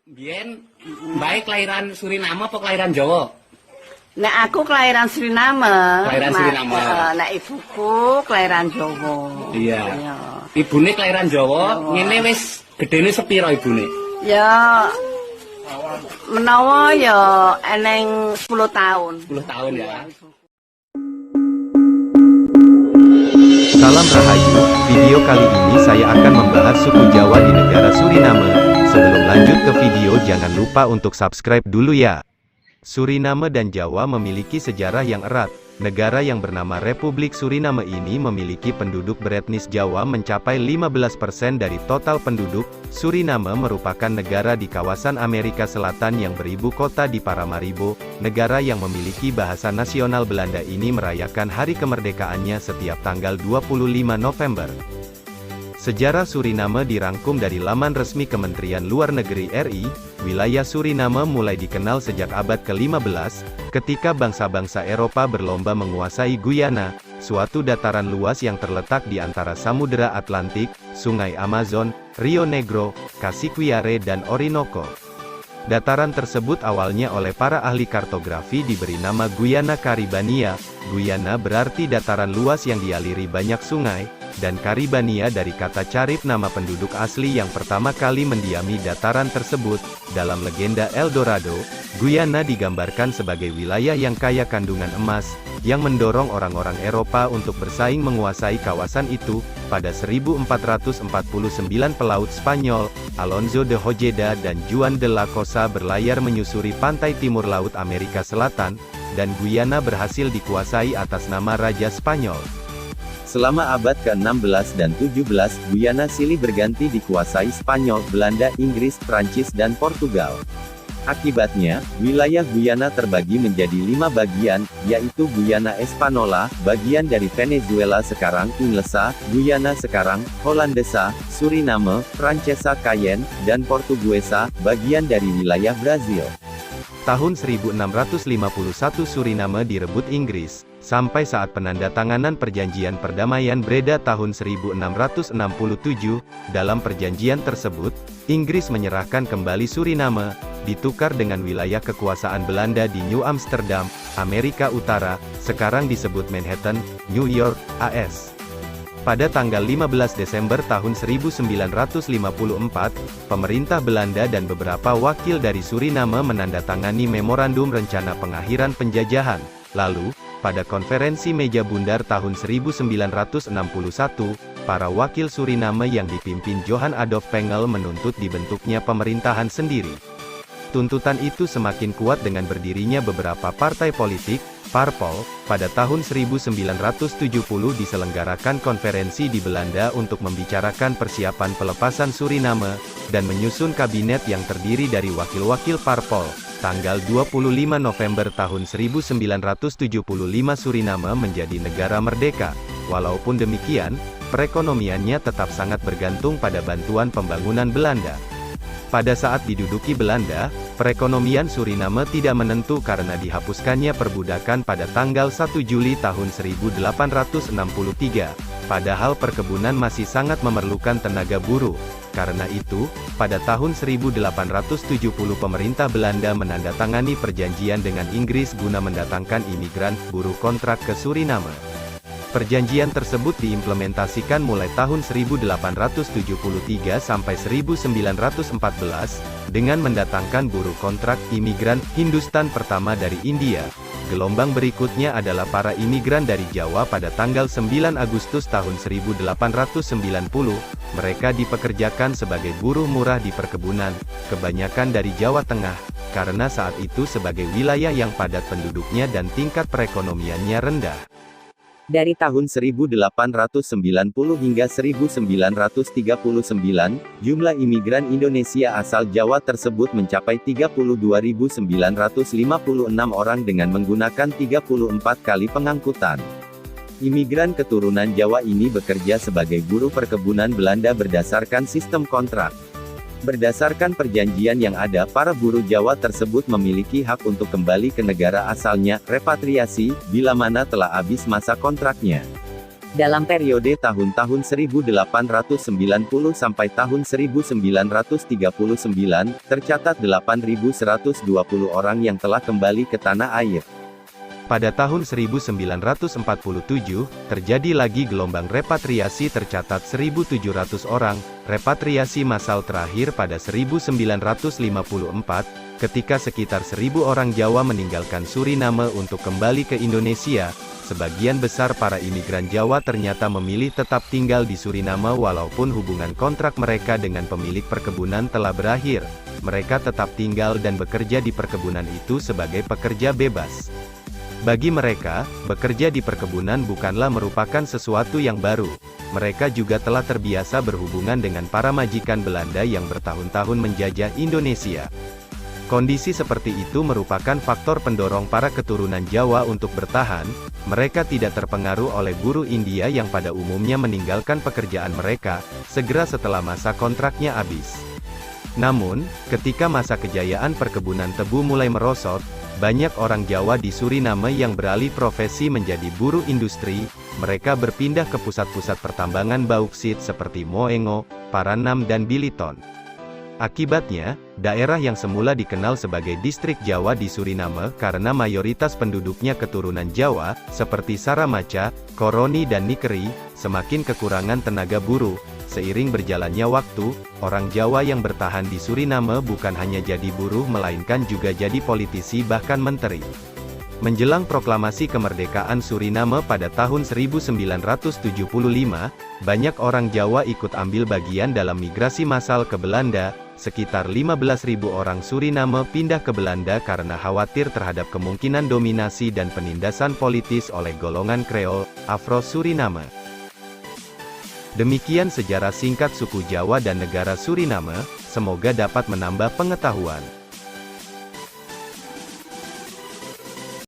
Biyen Mbak kelahiran Suriname apa kelahiran Jawa? Nek aku kelahiran Suriname. Kelahiran Suriname. Nek ibuku kelahiran Jawa. Iya. Ibune kelahiran Jawa, ngene wis gedene sepira ibune? Ya menawa ya eneng 10 tahun. 10 tahun ya. Salam Rahayu, video kali ini saya akan membahas suku Jawa di negara Suriname. Sebelum lanjut ke video jangan lupa untuk subscribe dulu ya. Suriname dan Jawa memiliki sejarah yang erat. Negara yang bernama Republik Suriname ini memiliki penduduk beretnis Jawa mencapai 15% dari total penduduk. Suriname merupakan negara di kawasan Amerika Selatan yang beribu kota di Paramaribo. Negara yang memiliki bahasa nasional Belanda ini merayakan hari kemerdekaannya setiap tanggal 25 November. Sejarah Suriname dirangkum dari laman resmi Kementerian Luar Negeri RI. Wilayah Suriname mulai dikenal sejak abad ke-15, ketika bangsa-bangsa Eropa berlomba menguasai Guyana, suatu dataran luas yang terletak di antara Samudera Atlantik, Sungai Amazon, Rio Negro, Cassiquiare dan Orinoco. Dataran tersebut awalnya oleh para ahli kartografi diberi nama Guyana Caribania. Guyana berarti dataran luas yang dialiri banyak sungai, dan Caribania dari kata Carib nama penduduk asli yang pertama kali mendiami dataran tersebut. Dalam legenda El Dorado, Guyana digambarkan sebagai wilayah yang kaya kandungan emas, yang mendorong orang-orang Eropa untuk bersaing menguasai kawasan itu. Pada 1449 pelaut Spanyol, Alonso de Ojeda dan Juan de la Cosa berlayar menyusuri pantai timur laut Amerika Selatan, dan Guyana berhasil dikuasai atas nama Raja Spanyol. Selama abad ke-16 dan 17, Guyana silih berganti dikuasai Spanyol, Belanda, Inggris, Prancis dan Portugal. Akibatnya, wilayah Guyana terbagi menjadi 5 bagian, yaitu Guyana Espanola, bagian dari Venezuela sekarang, Inglesa, Guyana sekarang, Hollandesa, Suriname, Francesa Cayenne, dan Portuguesa, bagian dari wilayah Brazil. Tahun 1651 Suriname direbut Inggris, sampai saat penandatanganan Perjanjian Perdamaian Breda tahun 1667. Dalam perjanjian tersebut, Inggris menyerahkan kembali Suriname, ditukar dengan wilayah kekuasaan Belanda di New Amsterdam, Amerika Utara, sekarang disebut Manhattan, New York, AS. Pada tanggal 15 Desember tahun 1954, pemerintah Belanda dan beberapa wakil dari Suriname menandatangani Memorandum Rencana Pengakhiran Penjajahan. Lalu, pada konferensi meja bundar tahun 1961, para wakil Suriname yang dipimpin Johan Adolf Pengel menuntut dibentuknya pemerintahan sendiri. Tuntutan itu semakin kuat dengan berdirinya beberapa partai politik, Parpol. Pada tahun 1970 diselenggarakan konferensi di Belanda untuk membicarakan persiapan pelepasan Suriname, dan menyusun kabinet yang terdiri dari wakil-wakil Parpol. Tanggal 25 November tahun 1975 Suriname menjadi negara merdeka. Walaupun demikian, perekonomiannya tetap sangat bergantung pada bantuan pembangunan Belanda. Pada saat diduduki Belanda, perekonomian Suriname tidak menentu karena dihapuskannya perbudakan pada tanggal 1 Juli tahun 1863. Padahal perkebunan masih sangat memerlukan tenaga buruh. Karena itu, pada tahun 1870 pemerintah Belanda menandatangani perjanjian dengan Inggris guna mendatangkan imigran buruh kontrak ke Suriname. Perjanjian tersebut diimplementasikan mulai tahun 1873 sampai 1914, dengan mendatangkan buruh kontrak imigran Hindustan pertama dari India. Gelombang berikutnya adalah para imigran dari Jawa pada tanggal 9 Agustus tahun 1890. Mereka dipekerjakan sebagai buruh murah di perkebunan, kebanyakan dari Jawa Tengah, karena saat itu sebagai wilayah yang padat penduduknya dan tingkat perekonomiannya rendah. Dari tahun 1890 hingga 1939, jumlah imigran Indonesia asal Jawa tersebut mencapai 32.956 orang dengan menggunakan 34 kali pengangkutan. Imigran keturunan Jawa ini bekerja sebagai buruh perkebunan Belanda berdasarkan sistem kontrak. Berdasarkan perjanjian yang ada, para buruh Jawa tersebut memiliki hak untuk kembali ke negara asalnya, repatriasi, bila mana telah habis masa kontraknya. Dalam Periode tahun-tahun 1890 sampai tahun 1939, tercatat 8.120 orang yang telah kembali ke tanah air. Pada tahun 1947, terjadi lagi gelombang repatriasi tercatat 1.700 orang, repatriasi massal terakhir pada 1954, ketika sekitar 1.000 orang Jawa meninggalkan Suriname untuk kembali ke Indonesia. Sebagian besar para imigran Jawa ternyata memilih tetap tinggal di Suriname walaupun hubungan kontrak mereka dengan pemilik perkebunan telah berakhir. Mereka tetap tinggal dan bekerja di perkebunan itu sebagai pekerja bebas. Bagi mereka, bekerja di perkebunan bukanlah merupakan sesuatu yang baru. Mereka juga telah terbiasa berhubungan dengan para majikan Belanda yang bertahun-tahun menjajah Indonesia. Kondisi seperti itu merupakan faktor pendorong para keturunan Jawa untuk bertahan. Mereka tidak terpengaruh oleh buruh India yang pada umumnya meninggalkan pekerjaan mereka segera setelah masa kontraknya habis. Namun, ketika masa kejayaan perkebunan tebu mulai merosot, banyak orang Jawa di Suriname yang beralih profesi menjadi buruh industri. Mereka berpindah ke pusat-pusat pertambangan bauksit seperti Moengo, Paranam dan Biliton. Akibatnya, daerah yang semula dikenal sebagai distrik Jawa di Suriname karena mayoritas penduduknya keturunan Jawa, seperti Saramaca, Koroni dan Nikeri, semakin kekurangan tenaga buruh. Seiring berjalannya waktu, orang Jawa yang bertahan di Suriname bukan hanya jadi buruh melainkan juga jadi politisi bahkan menteri. Menjelang proklamasi kemerdekaan Suriname pada tahun 1975, banyak orang Jawa ikut ambil bagian dalam migrasi massal ke Belanda. Sekitar 15.000 orang Suriname pindah ke Belanda karena khawatir terhadap kemungkinan dominasi dan penindasan politis oleh golongan Kreol, Afro-Suriname. Demikian sejarah singkat suku Jawa dan negara Suriname, semoga dapat menambah pengetahuan.